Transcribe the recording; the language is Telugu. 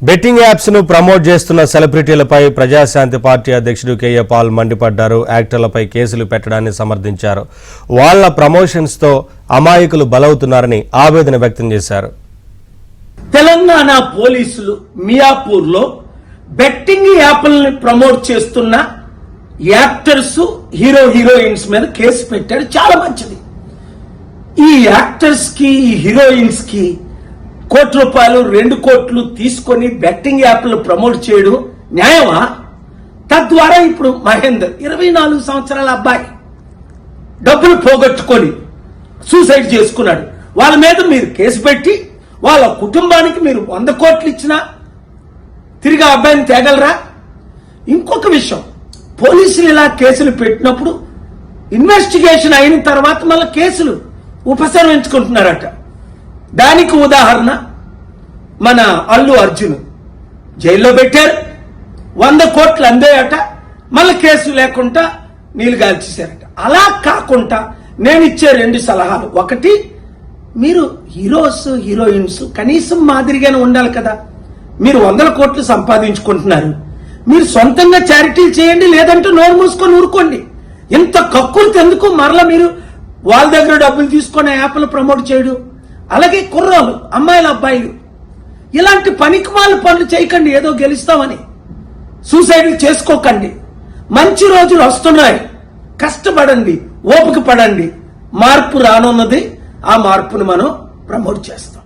బెట్టింగ్ యాప్స్ ను ప్రమోట్ చేస్తున్న సెలబ్రిటీలపై ప్రజాశాంతి పార్టీ అధ్యక్షుడు కేఏ పాల్ మండిపడ్డారు. యాక్టర్లపై కేసులు పెట్టడాన్ని సమర్థించారు. వాళ్ల ప్రమోషన్స్ తో అమాయకులు బలవుతున్నారని ఆవేదన వ్యక్తం చేశారు. తెలంగాణ పోలీసులు మియాపూర్లో బెట్టింగ్ యాప్లను ప్రమోట్ చేస్తున్న యాక్టర్స్ హీరోయిన్స్ మీద కేసు పెట్టారు. చాలా మంచిది. ఈ యాక్టర్స్ కి ఈ హీరోయిన్స్ కి ₹1 కోటి 2 కోట్లు తీసుకొని బెట్టింగ్ యాప్లు ప్రమోట్ చేయడం న్యాయమా? తద్వారా ఇప్పుడు మహేందర్ 24 సంవత్సరాల అబ్బాయి డబ్బులు పోగొట్టుకొని సూసైడ్ చేసుకున్నాడు. వాళ్ళ మీద మీరు కేసు పెట్టి వాళ్ళ కుటుంబానికి మీరు 100 కోట్లు ఇచ్చినా తిరిగి ఆ అబ్బాయిని తేగలరా? ఇంకొక విషయం, పోలీసులు ఇలా కేసులు పెట్టినప్పుడు ఇన్వెస్టిగేషన్ అయిన తర్వాత మళ్ళీ కేసులు ఉపసంహరించుకుంటున్నారట. దానికి ఉదాహరణ మన అల్లు అర్జున్ జైల్లో పెట్టారు, 100 కోట్లు అందేయట, మళ్ళీ కేసు లేకుండా నీళ్లు గాల్చేశారట. అలా కాకుండా నేను ఇచ్చే 2 సలహాలు. ఒకటి, మీరు హీరోస్ హీరోయిన్స్ కనీసం మాదిరిగానే ఉండాలి కదా. మీరు 100 కోట్లు సంపాదించుకుంటున్నారు, మీరు సొంతంగా చారిటీలు చేయండి, లేదంటే నోరు మూసుకొని ఊరుకోండి. ఇంత కక్కుర్తి ఎందుకు? మరలా మీరు వాళ్ళ దగ్గర డబ్బులు తీసుకొని యాప్లు ప్రమోట్ చేయడం. అలాగే కుర్రాలు, అమ్మాయిలు, అబ్బాయిలు ఇలాంటి పనికిమాల పనులు చేయకండి. ఏదో గెలుస్తామని సూసైడ్లు చేసుకోకండి. మంచి రోజులు వస్తున్నాయి, కష్టపడండి, ఓపిక పడండి. మార్పు రానున్నది. ఆ మార్పును మనం ప్రమోట్ చేస్తాం.